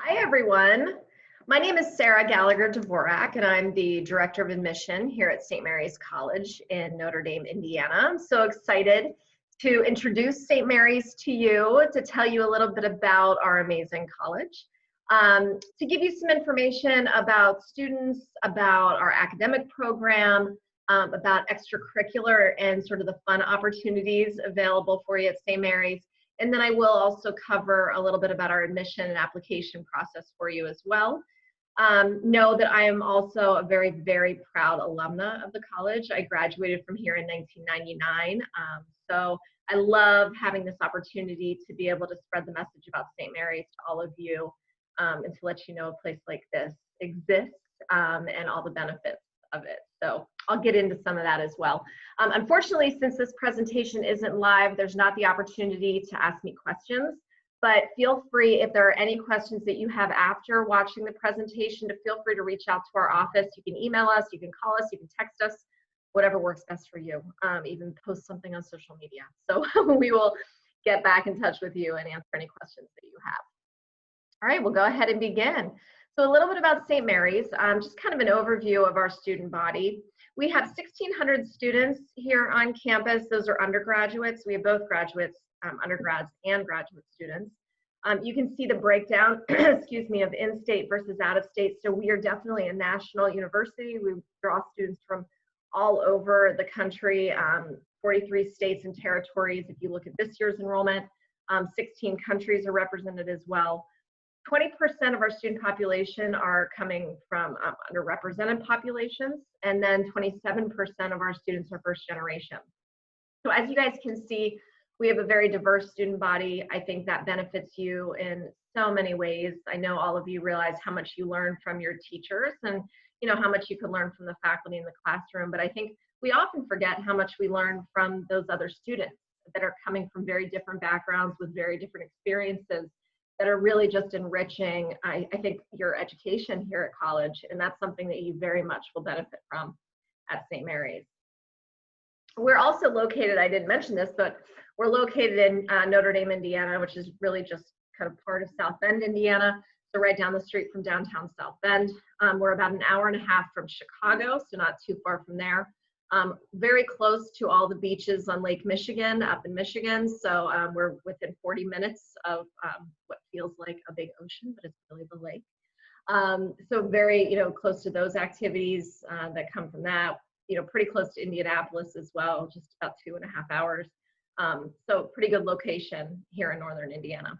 Hi, everyone. My name is Sarah Gallagher Dvorak, and I'm the Director of Admission here at St. Mary's College in Notre Dame, Indiana. I'm so excited to introduce St. Mary's to you, to tell you a little bit about our amazing college, to give you some information about students, about our academic program, about extracurricular and sort of the fun opportunities available for you at St. Mary's. And then I will also cover a little bit about our admission and application process for you as well. Know that I am also a very, very proud alumna of the college. I graduated from here in 1999. So I love having this opportunity to be able to spread the message about St. Mary's to all of you, and to let you know a place like this exists, and all the benefits of it. So I'll get into some of that as well. Unfortunately, since this presentation isn't live, there's not the opportunity to ask me questions, but feel free, if there are any questions that you have after watching the presentation, to feel free to reach out to our office. You can email us, you can call us, you can text us, whatever works best for you. Even post something on social media. So we will get back in touch with you and answer any questions that you have. All right, we'll go ahead and begin. So a little bit about St. Mary's, just kind of an overview of our student body. We have 1,600 students here on campus. Those are undergraduates. We have both graduates, undergrads and graduate students. You can see the breakdown, excuse me, of in-state versus out-of-state. So we are definitely a national university. We draw students from all over the country, 43 states and territories. If you look at this year's enrollment, 16 countries are represented as well. 20% of our student population are coming from underrepresented populations, and then 27% of our students are first generation. So as you guys can see, we have a very diverse student body. I think that benefits you in so many ways. I know all of you realize how much you learn from your teachers, and how much you can learn from the faculty in the classroom, but I think we often forget how much we learn from those other students that are coming from very different backgrounds with very different experiences, that are really just enriching, I think, your education here at college, and that's something that you very much will benefit from at St. Mary's. We're also located, I didn't mention this, but we're located in Notre Dame, Indiana, which is really just kind of part of South Bend, Indiana, so right down the street from downtown South Bend. We're about an hour and a half from Chicago, so not too far from there. Very close to all the beaches on Lake Michigan, up in Michigan. So we're within 40 minutes of what feels like a big ocean, but it's really the lake. So very, close to those activities that come from that. Pretty close to Indianapolis as well, just about 2.5 hours. So pretty good location here in Northern Indiana.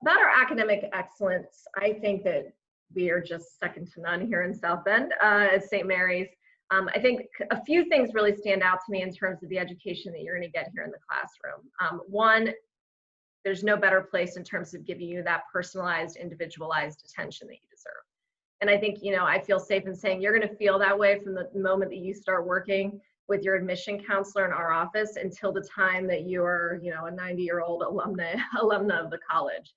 About our academic excellence, I think that we are just second to none here in South Bend at St. Mary's. I think a few things really stand out to me in terms of the education that you're going to get here in the classroom. One, there's no better place in terms of giving you that personalized, individualized attention that you deserve. And I think, I feel safe in saying you're going to feel that way from the moment that you start working with your admission counselor in our office until the time that you are, a 90-year-old alumna of the college.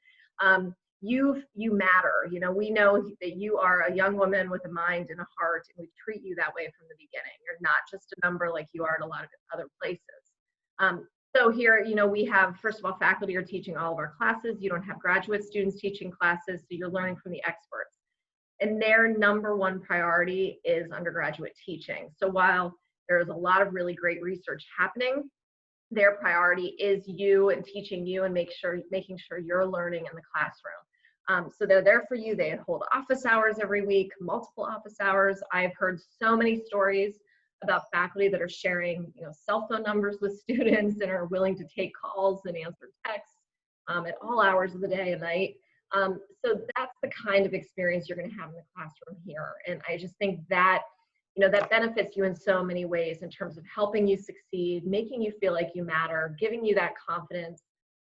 You matter. We know that you are a young woman with a mind and a heart, and we treat you that way from the beginning. You're not just a number like you are at a lot of other places. So here, we have, first of all, faculty are teaching all of our classes. You don't have graduate students teaching classes, so you're learning from the experts. And their number one priority is undergraduate teaching. So while there's a lot of really great research happening, their priority is you and teaching you and making sure you're learning in the classroom. So they're there for you. They hold office hours every week, multiple office hours. I've heard so many stories about faculty that are sharing, cell phone numbers with students and are willing to take calls and answer texts at all hours of the day and night. So that's the kind of experience you're going to have in the classroom here. And I just think that, that benefits you in so many ways in terms of helping you succeed, making you feel like you matter, giving you that confidence.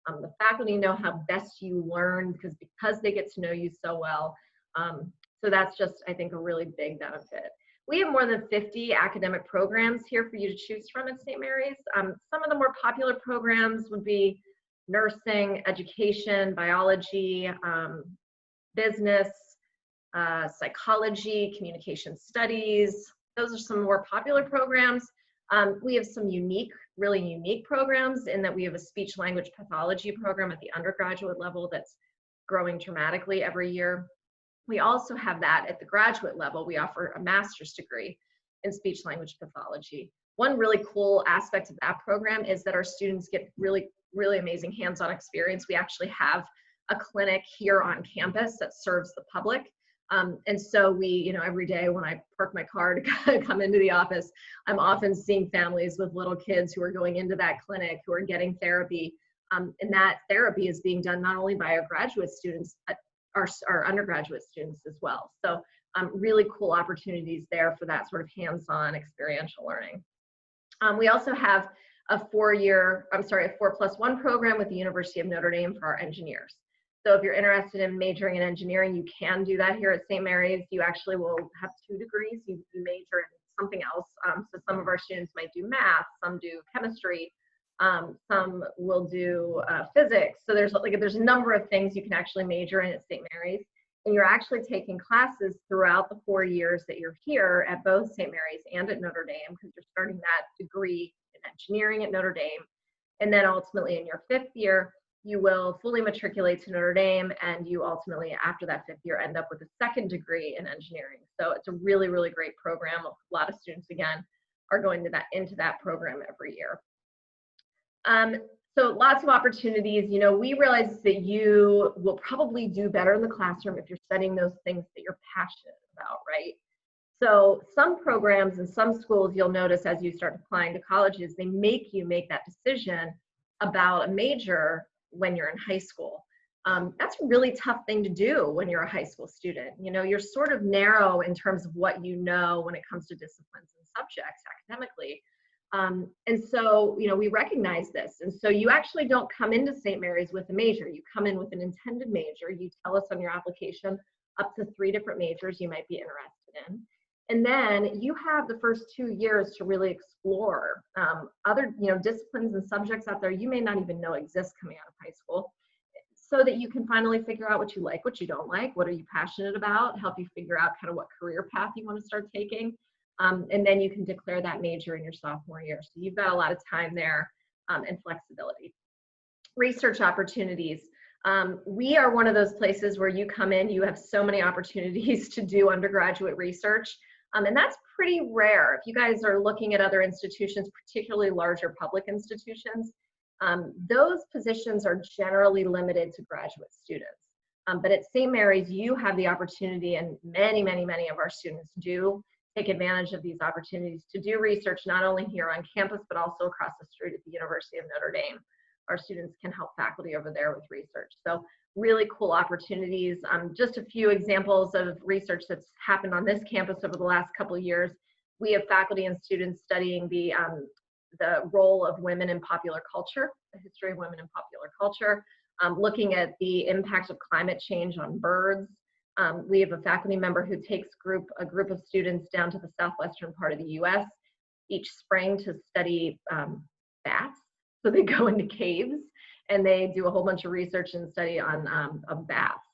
The faculty know how best you learn because they get to know you so well. So that's just, I think, a really big benefit. We have more than 50 academic programs here for you to choose from at St. Mary's. Some of the more popular programs would be nursing, education, biology, business, psychology, communication studies. Those are some more popular programs. We have some really unique programs in that we have a speech language pathology program at the undergraduate level that's growing dramatically every year. We also have that at the graduate level. We offer a master's degree in speech language pathology. One really cool aspect of that program is that our students get really, really amazing hands-on experience. We actually have a clinic here on campus that serves the public. And so we, you know, every day when I park my car to come into the office, I'm often seeing families with little kids who are going into that clinic, who are getting therapy. And that therapy is being done not only by our graduate students, but our undergraduate students as well. So really cool opportunities there for that sort of hands-on experiential learning. We also have a 4+1 program with the University of Notre Dame for our engineers. So if you're interested in majoring in engineering, you can do that here at St. Mary's. You actually will have 2 degrees. You major in something else. So some of our students might do math, some do chemistry, some will do physics. So there's a number of things you can actually major in at St. Mary's. And you're actually taking classes throughout the 4 years that you're here at both St. Mary's and at Notre Dame, because you're starting that degree in engineering at Notre Dame. And then ultimately in your 5th year, you will fully matriculate to Notre Dame, and you ultimately, after that 5th year, end up with a 2nd degree in engineering. So it's a really, really great program. A lot of students, again, are going into that program every year. So lots of opportunities. You know, we realize that you will probably do better in the classroom if you're studying those things that you're passionate about, right? So some programs and some schools, you'll notice as you start applying to colleges, they make you make that decision about a major when you're in high school. That's a really tough thing to do when you're a high school student. You know, you're sort of narrow in terms of what you know when it comes to disciplines and subjects academically. And so, you know, we recognize this. And so you actually don't come into St. Mary's with a major. You come in with an intended major. You tell us on your application up to 3 different majors you might be interested in. And then you have the first 2 years to really explore other, you know, disciplines and subjects out there you may not even know exist coming out of high school, so that you can finally figure out what you like, what you don't like, what are you passionate about, help you figure out kind of what career path you want to start taking. And then you can declare that major in your sophomore year. So you've got a lot of time there and flexibility. Research opportunities. We are one of those places where you come in, you have so many opportunities to do undergraduate research. And that's pretty rare. If you guys are looking at other institutions, particularly larger public institutions, those positions are generally limited to graduate students. But at St. Mary's, you have the opportunity, and many, many, many of our students do take advantage of these opportunities to do research, not only here on campus, but also across the street at the University of Notre Dame. Our students can help faculty over there with research. So really cool opportunities. Just a few examples of research that's happened on this campus over the last couple of years. We have faculty and students studying the role of women in popular culture, the history of women in popular culture, looking at the impact of climate change on birds. We have a faculty member who takes a group of students down to the southwestern part of the US each spring to study bats. So they go into caves and they do a whole bunch of research and study on bats.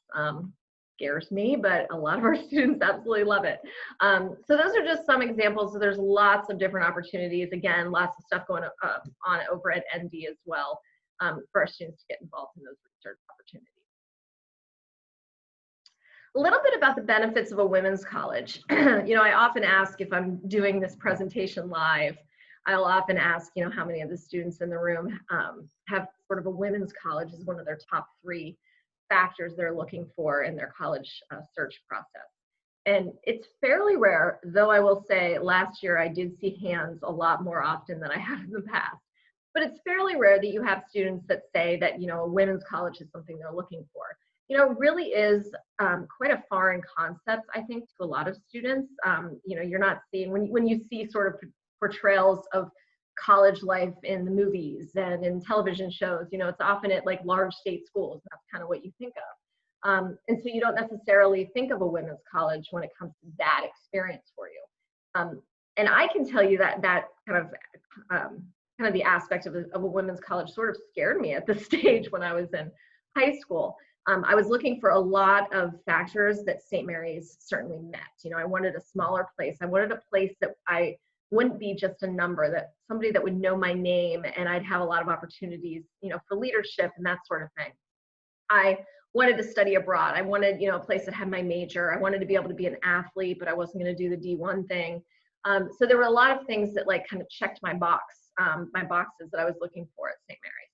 Scares me, but a lot of our students absolutely love it. So those are just some examples. So there's lots of different opportunities. Again, lots of stuff going on over at ND as well for our students to get involved in those research opportunities. A little bit about the benefits of a women's college. You know, I often ask, if I'm doing this presentation live, I'll often ask, you know, how many of the students in the room have sort of a women's college as one of their top 3 factors they're looking for in their college search process. And it's fairly rare, though I will say last year I did see hands a lot more often than I have in the past. But it's fairly rare that you have students that say that, you know, a women's college is something they're looking for. You know, really is quite a foreign concept, I think, to a lot of students. You know, you're not seeing, when you see sort of portrayals of college life in the movies and in television shows, you know, it's often at like large state schools. That's kind of what you think of. And so you don't necessarily think of a women's college when it comes to that experience for you. And I can tell you that kind of the aspect of a women's college sort of scared me at this stage when I was in high school. I was looking for a lot of factors that St. Mary's certainly met. You know, I wanted a smaller place. I wanted a place that I wouldn't be just a number, that somebody that would know my name, and I'd have a lot of opportunities, you know, for leadership and that sort of thing. I wanted to study abroad. I wanted, a place that had my major. I wanted to be able to be an athlete, but I wasn't going to do the D1 thing. So there were a lot of things that like kind of checked my boxes that I was looking for at St. Mary's.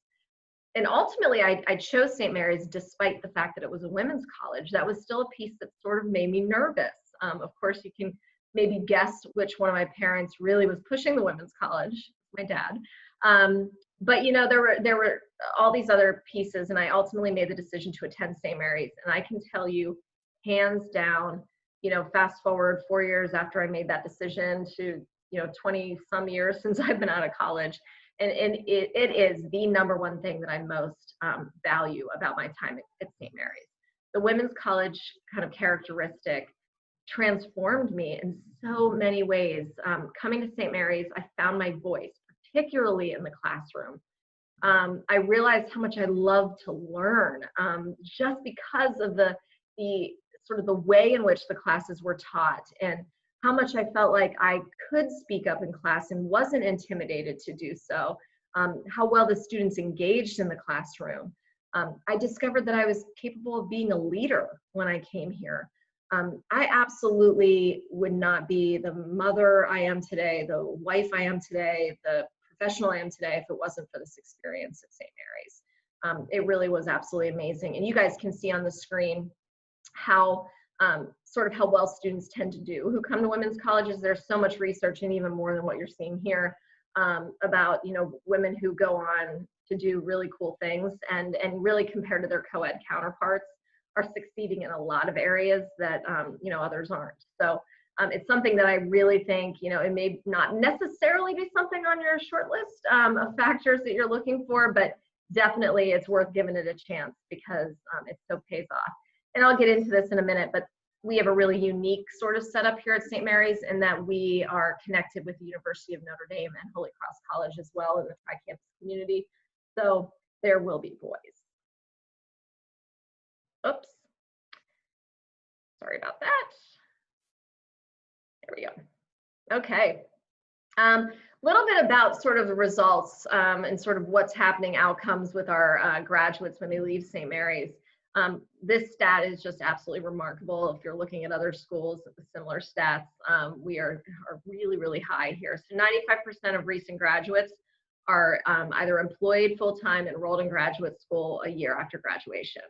And ultimately, I chose St. Mary's despite the fact that it was a women's college. That was still a piece that sort of made me nervous. Of course, you can maybe guess which one of my parents really was pushing the women's college, my dad. But there were all these other pieces, and I ultimately made the decision to attend St. Mary's. And I can tell you, hands down, fast forward 4 years after I made that decision to 20 some years since I've been out of college, and it is the number one thing that I most value about my time at St. Mary's. The women's college kind of characteristic transformed me in so many ways. Coming to St. Mary's, I found my voice, particularly in the classroom. I realized how much I love to learn, just because of the sort of the way in which the classes were taught, and how much I felt like I could speak up in class and wasn't intimidated to do so, how well the students engaged in the classroom. I discovered that I was capable of being a leader when I came here. I absolutely would not be the mother I am today, the wife I am today, the professional I am today if it wasn't for this experience at St. Mary's. It really was absolutely amazing. And you guys can see on the screen how sort of how well students tend to do who come to women's colleges. There's so much research, and even more than what you're seeing here, about women who go on to do really cool things, and really compared to their co-ed counterparts are succeeding in a lot of areas that others aren't. So it's something that I really think, it may not necessarily be something on your short list of factors that you're looking for, but definitely it's worth giving it a chance because it so pays off. And I'll get into this in a minute, but we have a really unique sort of setup here at St. Mary's in that we are connected with the University of Notre Dame and Holy Cross College as well in the tri-campus community. So there will be boys. Oops. Sorry about that. There we go. Okay. Little bit about sort of the results and sort of what's happening, outcomes with our graduates when they leave St. Mary's. This stat is just absolutely remarkable. If you're looking at other schools with similar stats, we are really, really high here. So 95% of recent graduates are either employed full-time, enrolled in graduate school a year after graduation.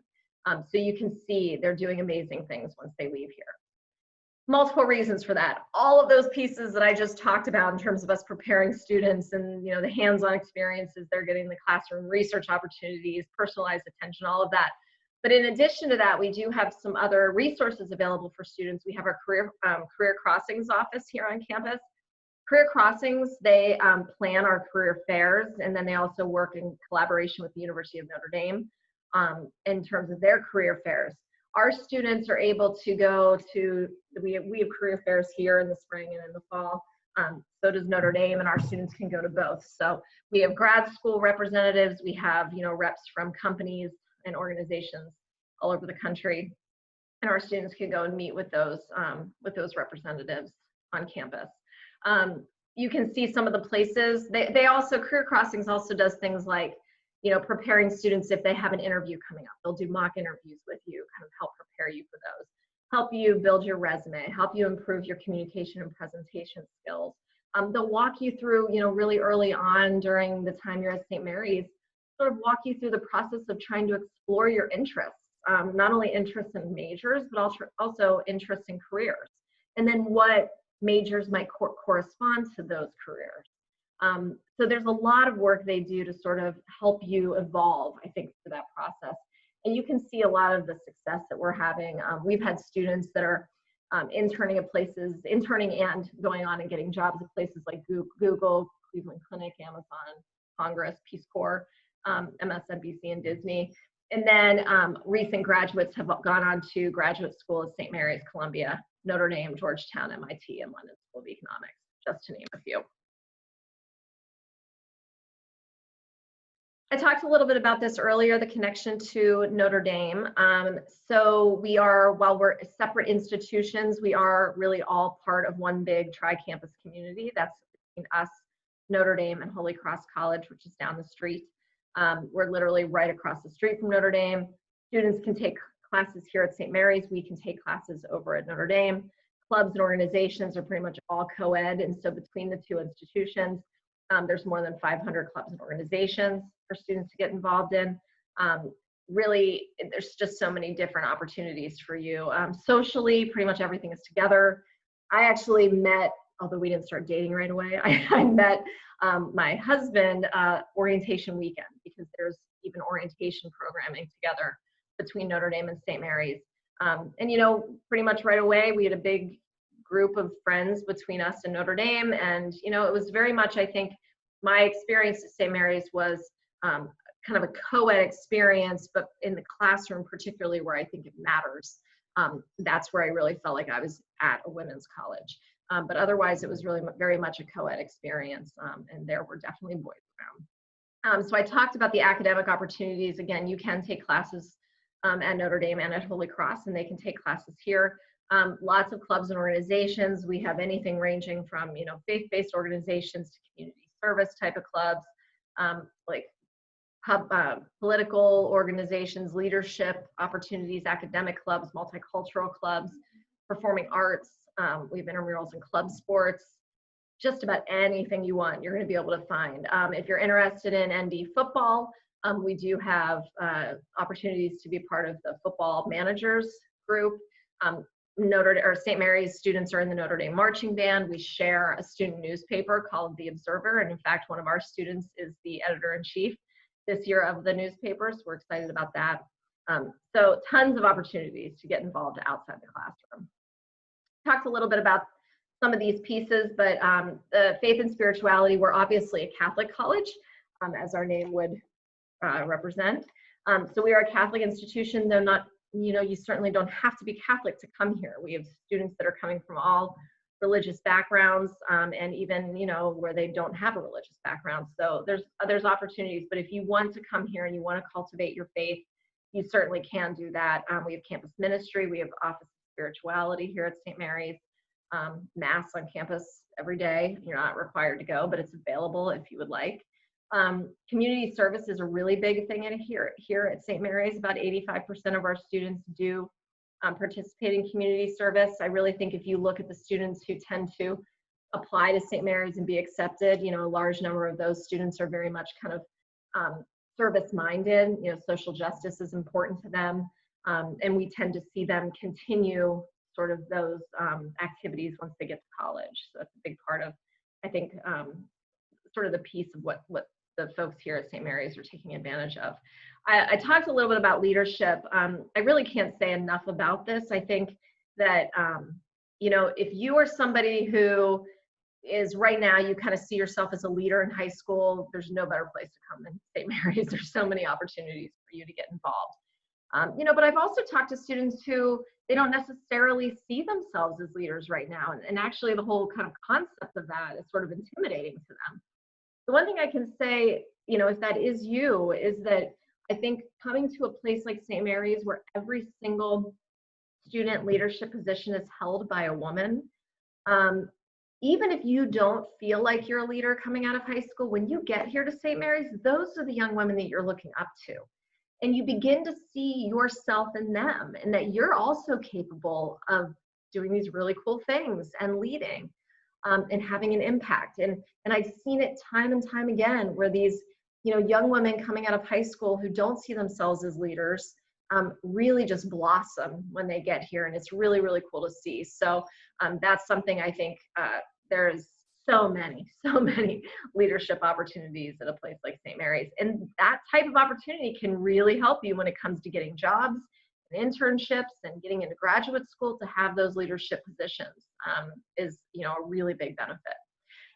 So you can see they're doing amazing things once they leave here. Multiple reasons for that. All of those pieces that I just talked about in terms of us preparing students and the hands-on experiences they're getting in the classroom, research opportunities, personalized attention, all of that. But in addition to that, we do have some other resources available for students. We have our Career Crossings office here on campus. Career Crossings, they plan our career fairs, and then they also work in collaboration with the University of Notre Dame in terms of their career fairs. Our students are able to go to, we have career fairs here in the spring and in the fall. So does Notre Dame, and our students can go to both. So we have grad school representatives, we have reps from companies and organizations all over the country, and our students can go and meet with those representatives on campus. You can see some of the places. They also, Career Crossings also does things like preparing students if they have an interview coming up. They'll do mock interviews with you, kind of help prepare you for those, help you build your resume, help you improve your communication and presentation skills. They'll walk you through, really early on during the time you're at St. Mary's, sort of walk you through the process of trying to explore your interests, not only interests in majors, but also interests in careers, and then what majors might correspond to those careers. So there's a lot of work they do to sort of help you evolve, I think, through that process. And you can see a lot of the success that we're having. We've had students that are interning at places, interning and going on and getting jobs at places like Google, Cleveland Clinic, Amazon, Congress, Peace Corps, MSNBC, and Disney. And then recent graduates have gone on to graduate school at St. Mary's, Columbia, Notre Dame, Georgetown, MIT, and London School of Economics, just to name a few. I talked a little bit about this earlier, the connection to Notre Dame. So we are, while we're separate institutions, we are really all part of one big tri-campus community. That's between us, Notre Dame, and Holy Cross College, which is down the street. We're literally right across the street from Notre Dame, Students can take classes here at St. Mary's. We can take classes over at Notre Dame. Clubs and organizations are pretty much all co-ed, and so between the two institutions, there's more than 500 clubs and organizations for students to get involved in. Really, there's just so many different opportunities for you. Socially, pretty much everything is together. I actually met, although we didn't start dating right away, I met my husband orientation weekend, because there's even orientation programming together between Notre Dame and St. Mary's. And you know, pretty much right away, we had a big group of friends between us and Notre Dame. And you know, it was very much, I think, my experience at St. Mary's was kind of a co-ed experience, but in the classroom particularly, where I think it matters. That's where I really felt like I was at a women's college. But otherwise, it was really very much a co-ed experience, and there were definitely boys around. So I talked about the academic opportunities. Again, you can take classes at Notre Dame and at Holy Cross, and they can take classes here. Lots of clubs and organizations. We have anything ranging from, you know, faith-based organizations to community service type of clubs, like political organizations, leadership opportunities, academic clubs, multicultural clubs, performing arts. We have intramurals and club sports. Just about anything you want, you're going to be able to find. If you're interested in ND football, we do have opportunities to be part of the football managers group. St. Mary's students are in the Notre Dame marching band. We share a student newspaper called The Observer, and in fact, one of our students is the editor-in-chief this year of the newspaper, so we're excited about that. So tons of opportunities to get involved outside the classroom. Talked a little bit about some of these pieces, but the faith and spirituality, we're obviously a Catholic college, as our name would represent. So we are a Catholic institution, though not, you know, you certainly don't have to be Catholic to come here. We have students that are coming from all religious backgrounds, and even, you know, where they don't have a religious background. So there's opportunities, but if you want to come here and you want to cultivate your faith, you certainly can do that. We have campus ministry, we have office of spirituality here at St. Mary's, mass on campus every day. You're not required to go, but it's available if you would like. Community service is a really big thing here at St. Mary's. About 85% of our students do participate in community service. I really think if you look at the students who tend to apply to St. Mary's and be accepted, you know, a large number of those students are very much kind of service-minded. You know, social justice is important to them, and we tend to see them continue sort of those activities once they get to college. So that's a big part of, I think, sort of the piece of what the folks here at St. Mary's are taking advantage of. I talked a little bit about leadership. I really can't say enough about this. I think that, you know, if you are somebody who is right now, you kind of see yourself as a leader in high school, there's no better place to come than St. Mary's. There's so many opportunities for you to get involved. You know, but I've also talked to students who they don't necessarily see themselves as leaders right now. And actually the whole kind of concept of that is sort of intimidating to them. The one thing I can say, you know, if that is you, is that I think coming to a place like St. Mary's where every single student leadership position is held by a woman, even if you don't feel like you're a leader coming out of high school, when you get here to St. Mary's, those are the young women that you're looking up to. And you begin to see yourself in them, and that you're also capable of doing these really cool things and leading and having an impact. And I've seen it time and time again where these, you know, young women coming out of high school who don't see themselves as leaders really just blossom when they get here. And it's really, really cool to see. So that's something I think there's so many leadership opportunities at a place like St. Mary's. And that type of opportunity can really help you when it comes to getting jobs and internships and getting into graduate school. To have those leadership positions is, you know, a really big benefit.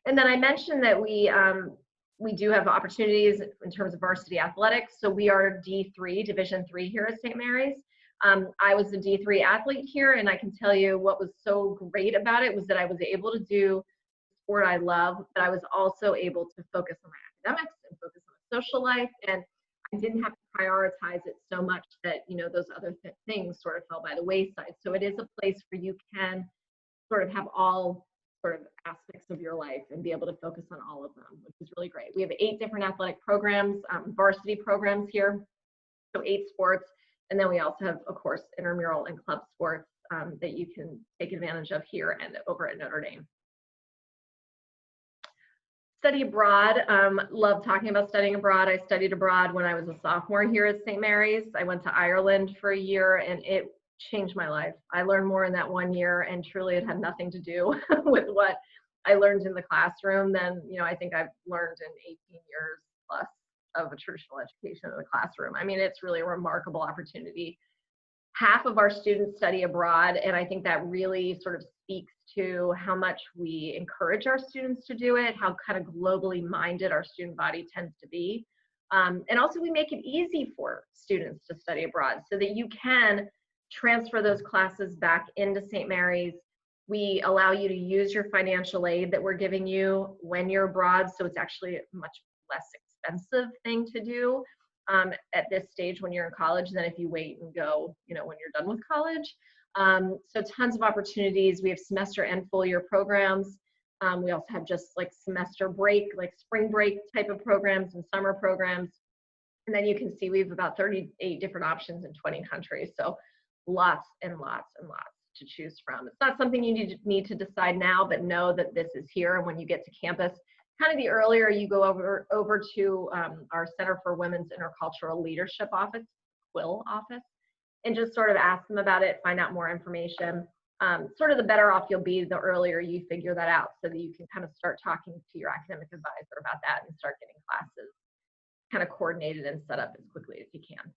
And then I mentioned that we do have opportunities in terms of varsity athletics. So we are D3, Division III here at St. Mary's. I was a D3 athlete here, and I can tell you what was so great about it was that I was able to do sport I love, but I was also able to focus on my academics and focus on my social life, and I didn't have to prioritize it so much that, you know, those other things sort of fell by the wayside. So it is a place where you can sort of have all sort of aspects of your life and be able to focus on all of them, which is really great. We have 8 different athletic programs, varsity programs here, so 8 sports, And then we also have, of course, intramural and club sports that you can take advantage of here and over at Notre Dame. Study abroad, love talking about studying abroad. I studied abroad when I was a sophomore here at St. Mary's. I went to Ireland for a year and it changed my life. I learned more in that 1 year, and truly it had nothing to do with what I learned in the classroom than, I think I've learned in 18 years plus of a traditional education in the classroom. I mean, it's really a remarkable opportunity. Half of our students study abroad, and I think that really sort of speaks to how much we encourage our students to do it, how kind of globally minded our student body tends to be. And also we make it easy for students to study abroad so that you can transfer those classes back into St. Mary's. We allow you to use your financial aid that we're giving you when you're abroad, so it's actually a much less expensive thing to do at this stage when you're in college than if you wait and go, when you're done with college. So tons of opportunities. We have semester and full year programs. We also have just like semester break, like spring break type of programs and summer programs. And then you can see we have about 38 different options in 20 countries. So lots and lots and lots to choose from. It's not something you need to decide now, but know that this is here. And when you get to campus, kind of the earlier you go over to our Center for Women's Intercultural Leadership office, QUIL office, and just sort of ask them about it, find out more information. Sort of the better off you'll be the earlier you figure that out, so that you can kind of start talking to your academic advisor about that and start getting classes kind of coordinated and set up as quickly as you can.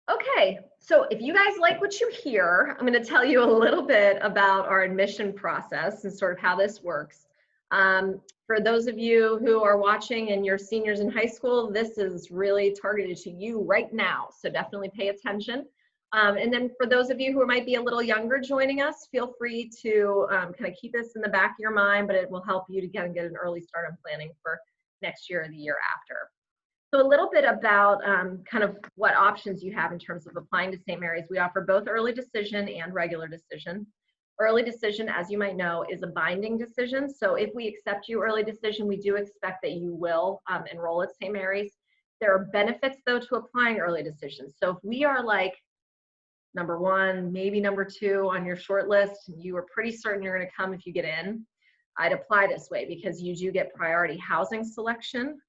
Okay, so if you guys like what you hear, I'm going to tell you a little bit about our admission process and sort of how this works. For those of you who are watching and you're seniors in high school, this is really targeted to you right now, so definitely pay attention. And then for those of you who might be a little younger joining us, feel free to kind of keep this in the back of your mind, but it will help you to get an early start on planning for next year or the year after. So a little bit about kind of what options you have in terms of applying to St. Mary's. We offer both early decision and regular decision. Early decision, as you might know, is a binding decision. So if we accept you early decision, we do expect that you will enroll at St. Mary's. There are benefits, though, to applying early decision. So if we are like number 1, maybe number 2 on your short list, and you are pretty certain you're going to come if you get in, I'd apply this way, because you do get priority housing selection.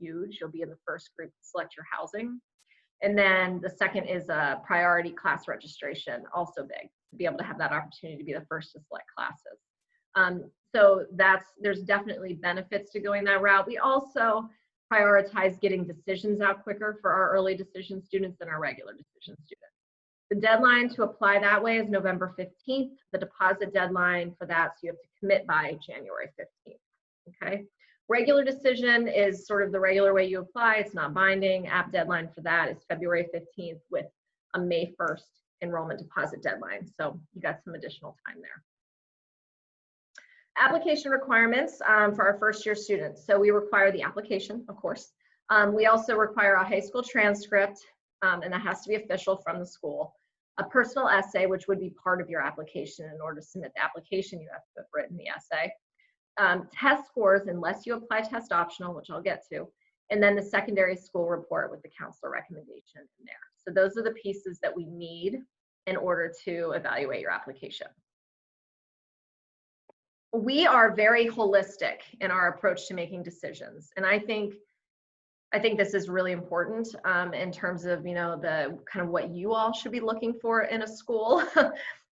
Huge. You'll be in the first group to select your housing. And then the second is a priority class registration, also big, to be able to have that opportunity to be the first to select classes. So there's definitely benefits to going that route. We also prioritize getting decisions out quicker for our early decision students than our regular decision students. The deadline to apply that way is November 15th. The deposit deadline for that, so you have to commit by January 15th, okay? Regular decision is sort of the regular way you apply. It's not binding. App deadline for that is February 15th with a May 1st enrollment deposit deadline. So you got some additional time there. Application requirements for our first year students. So we require the application, of course. We also require a high school transcript, and that has to be official from the school. A personal essay, which would be part of your application. In order to submit the application, you have to have written the essay. Test scores, unless you apply test optional, which I'll get to, and then the secondary school report with the counselor recommendation in there. So those are the pieces that we need in order to evaluate your application. We are very holistic in our approach to making decisions, and I think this is really important in terms of the kind of what you all should be looking for in a school.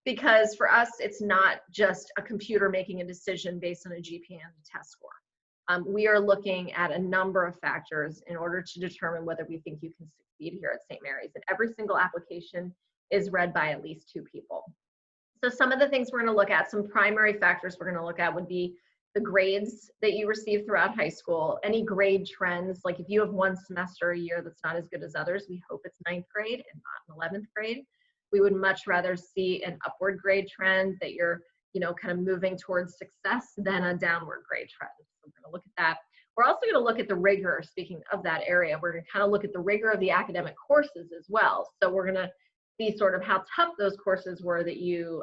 Because for us, it's not just a computer making a decision based on a GPA and a test score. We are looking at a number of factors in order to determine whether we think you can succeed here at St. Mary's. And every single application is read by at least 2 people. So some of the things we're going to look at, some primary factors we're going to look at would be the grades that you receive throughout high school, any grade trends. Like if you have one semester a year that's not as good as others, we hope it's 9th grade and not an 11th grade. We would much rather see an upward grade trend, that you're, kind of moving towards success, than a downward grade trend. So we're going to look at that. We're also going to look at the rigor. Speaking of that area, we're going to kind of look at the rigor of the academic courses as well. So we're going to see sort of how tough those courses were that you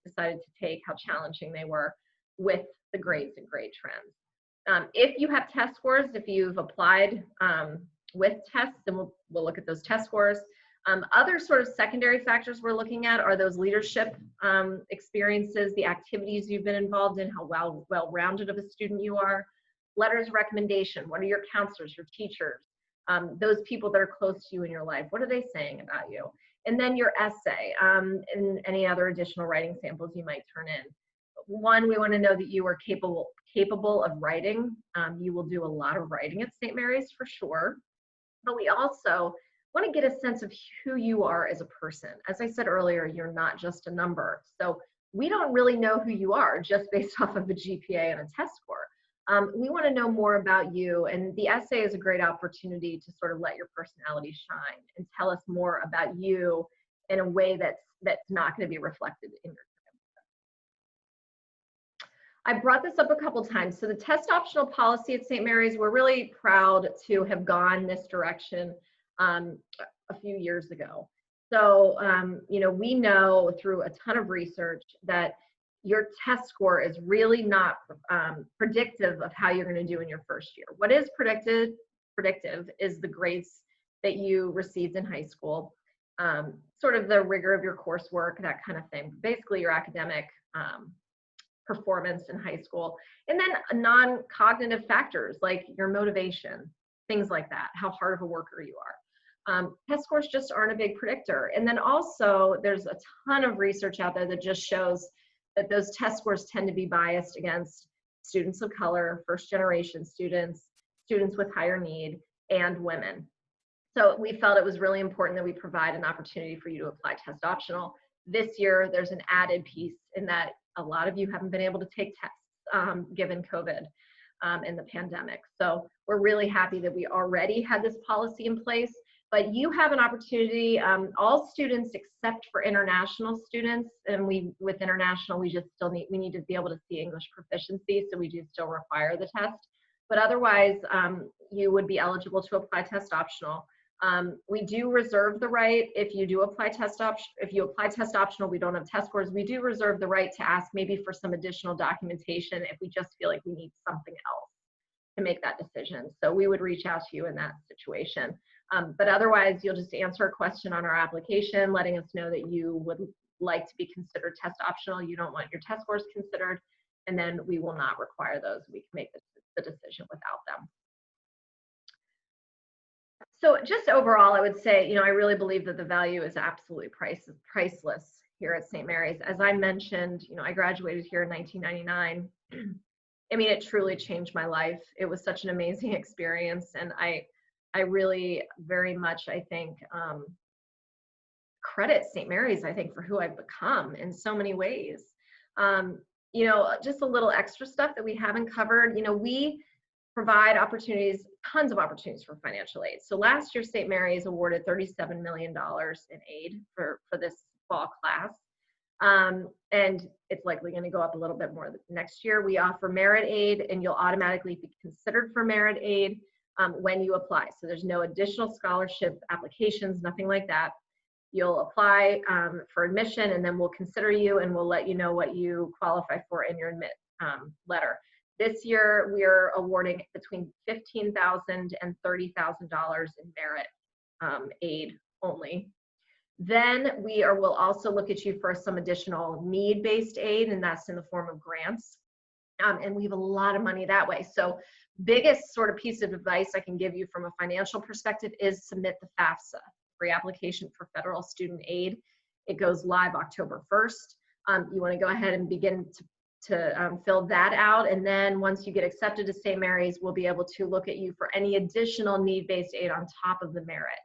decided to take, how challenging they were with the grades and grade trends. If you have test scores, if you've applied with tests, and we'll look at those test scores. Other sort of secondary factors we're looking at are those leadership experiences, the activities you've been involved in, how well-rounded of a student you are. Letters of recommendation, what are your counselors, your teachers, those people that are close to you in your life, what are they saying about you? And then your essay, and any other additional writing samples you might turn in. One, we want to know that you are capable of writing. You will do a lot of writing at St. Mary's for sure, but we also want to get a sense of who you are as a person. As I said earlier, you're not just a number. So we don't really know who you are just based off of a GPA and a test score. We want to know more about you, and the essay is a great opportunity to sort of let your personality shine and tell us more about you in a way that's not going to be reflected in your. I brought this up a couple times. So the test optional policy at St. Mary's, we're really proud to have gone this direction a few years ago. So, you know, we know through a ton of research that your test score is really not predictive of how you're going to do in your first year. What is predictive is the grades that you received in high school, sort of the rigor of your coursework, that kind of thing. Basically, your academic performance in high school, and then non-cognitive factors like your motivation, things like that, how hard of a worker you are. Test scores just aren't a big predictor. And then also there's a ton of research out there that just shows that those test scores tend to be biased against students of color, first generation students, students with higher need, and women. So we felt it was really important that we provide an opportunity for you to apply test optional. This year, there's an added piece in that a lot of you haven't been able to take tests given COVID and the pandemic. So we're really happy that we already had this policy in place, but you have an opportunity, all students except for international students, and with international, we need to be able to see English proficiency, so we do still require the test. But otherwise, you would be eligible to apply test optional. We do reserve the right, if you apply test optional, we don't have test scores, we do reserve the right to ask maybe for some additional documentation if we just feel like we need something else to make that decision. So we would reach out to you in that situation. But otherwise, you'll just answer a question on our application, letting us know that you would like to be considered test optional, you don't want your test scores considered, and then we will not require those. We can make the decision without them. So just overall, I would say, you know, I really believe that the value is absolutely priceless here at St. Mary's. As I mentioned, you know, I graduated here in 1999. I mean, it truly changed my life. It was such an amazing experience, and I really very much, I think, credit St. Mary's, I think, for who I've become in so many ways. You know, just a little extra stuff that we haven't covered. You know, we provide opportunities, tons of opportunities for financial aid. So last year, St. Mary's awarded $37 million in aid for this fall class. And it's likely going to go up a little bit more next year. We offer merit aid, and you'll automatically be considered for merit aid when you apply. So there's no additional scholarship applications, nothing like that. You'll apply for admission, and then we'll consider you, and we'll let you know what you qualify for in your admit letter. This year, we are awarding between $15,000 and $30,000 in merit aid only. Then we'll also look at you for some additional need-based aid, and that's in the form of grants. And we have a lot of money that way. So biggest sort of piece of advice I can give you from a financial perspective is submit the FAFSA, free application for federal student aid. It goes live October 1st. You want to go ahead and begin to fill that out, and then once you get accepted to St. Mary's, we'll be able to look at you for any additional need-based aid on top of the merit,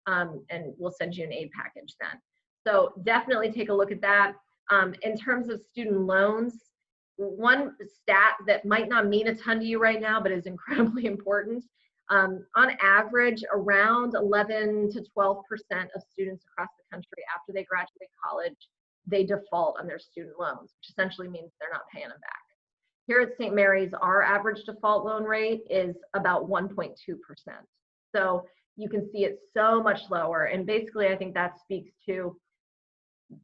and we'll send you an aid package then. So definitely take a look at that. In terms of student loans, one stat that might not mean a ton to you right now, but is incredibly important. On average, around 11 to 12% of students across the country after they graduate college, they default on their student loans, which essentially means they're not paying them back. Here at St. Mary's, our average default loan rate is about 1.2%. So you can see it's so much lower. And basically, I think that speaks to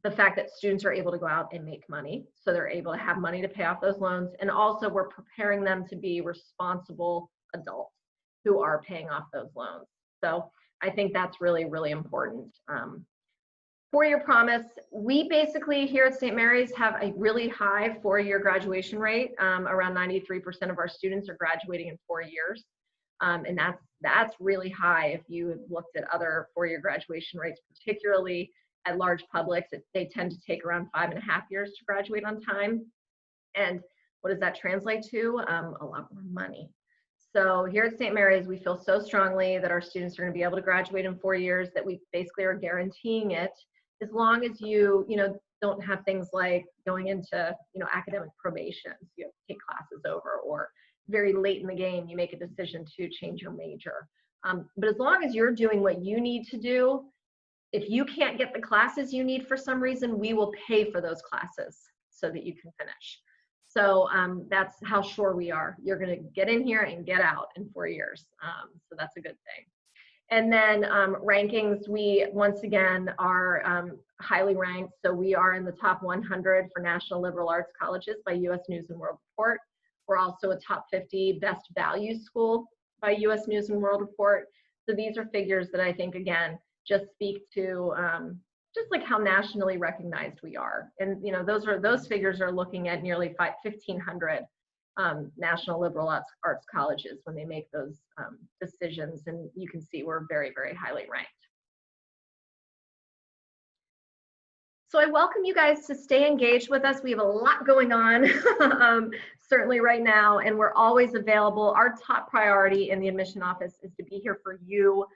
the fact that students are able to go out and make money. So they're able to have money to pay off those loans. And also we're preparing them to be responsible adults who are paying off those loans. So I think that's really, really important. Four-year promise, we basically here at St. Mary's have a really high four-year graduation rate. Around 93% of our students are graduating in 4 years. And that's really high if you have looked at other four-year graduation rates, particularly at large publics. They tend to take around 5.5 years to graduate on time. And what does that translate to? A lot more money. So here at St. Mary's, we feel so strongly that our students are going to be able to graduate in 4 years, that we basically are guaranteeing it, as long as you don't have things like going into academic probation, so you have to take classes over, or very late in the game you make a decision to change your major. But as long as you're doing what you need to do, if you can't get the classes you need for some reason, we will pay for those classes so that you can finish. So that's how sure we are. You're going to get in here and get out in 4 years. So that's a good thing. And then rankings, we once again are highly ranked. So we are in the top 100 for National Liberal Arts Colleges by U.S. News and World Report. We're also a top 50 best value school by U.S. News and World Report. So these are figures that I think, again, just speak to just like how nationally recognized we are. And those figures are looking at nearly 1,500 national liberal arts colleges when they make those decisions, and you can see we're very, very highly ranked. So I welcome you guys to stay engaged with us. We have a lot going on certainly right now, and we're always available. Our top priority in the admission office is to be here for you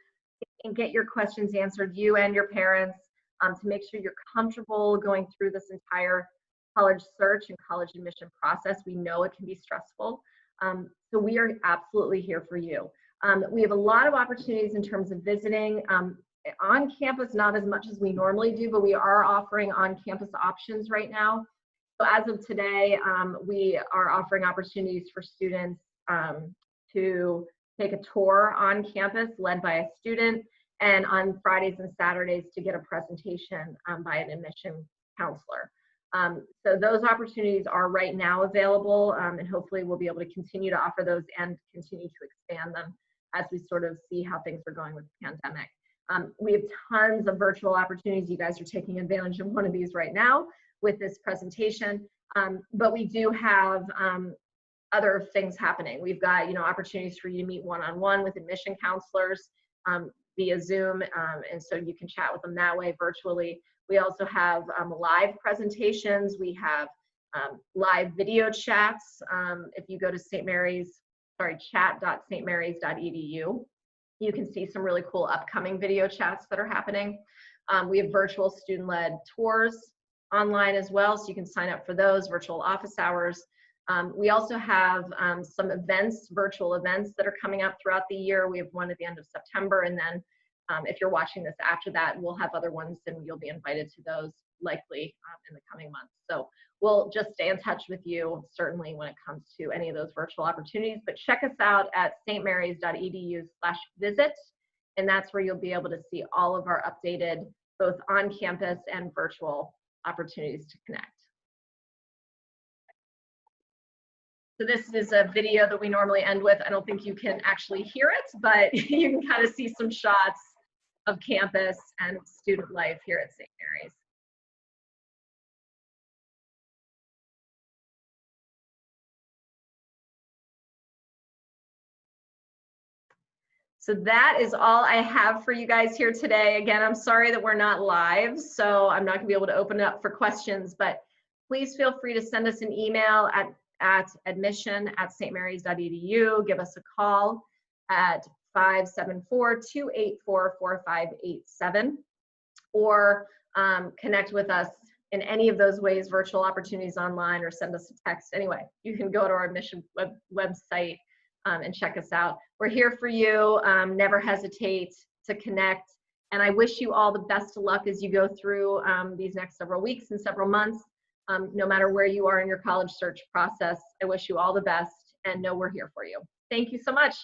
and get your questions answered, you and your parents, to make sure you're comfortable going through this entire college search and college admission process. We know it can be stressful. So we are absolutely here for you. We have a lot of opportunities in terms of visiting on campus, not as much as we normally do, but we are offering on-campus options right now. So as of today, we are offering opportunities for students to take a tour on campus led by a student, and on Fridays and Saturdays to get a presentation by an admission counselor. So those opportunities are right now available, and hopefully we'll be able to continue to offer those and continue to expand them as we sort of see how things are going with the pandemic. We have tons of virtual opportunities. You guys are taking advantage of one of these right now with this presentation, but we do have other things happening. We've got opportunities for you to meet one-on-one with admission counselors via Zoom, and so you can chat with them that way virtually. We also have live presentations. We have live video chats. If you go to chat.stmarys.edu, you can see some really cool upcoming video chats that are happening. We have virtual student-led tours online as well, so you can sign up for those virtual office hours. We also have some events, virtual events that are coming up throughout the year. We have one at the end of September, and then if you're watching this after that, we'll have other ones, and you'll be invited to those likely in the coming months. So we'll just stay in touch with you, certainly when it comes to any of those virtual opportunities. But check us out at stmarys.edu/visit, and that's where you'll be able to see all of our updated, both on-campus and virtual opportunities to connect. So this is a video that we normally end with. I don't think you can actually hear it, but you can kind of see some shots of campus and student life here at St. Mary's. So that is all I have for you guys here today. Again, I'm sorry that we're not live, so I'm not gonna be able to open it up for questions, but please feel free to send us an email at admission@stmarys.edu. Give us a call at 574-284-4587, or connect with us in any of those ways, virtual opportunities online, or send us a text. Anyway, you can go to our admission website and check us out. We're here for you. Never hesitate to connect. And I wish you all the best of luck as you go through these next several weeks and several months. No matter where you are in your college search process, I wish you all the best, and know we're here for you. Thank you so much.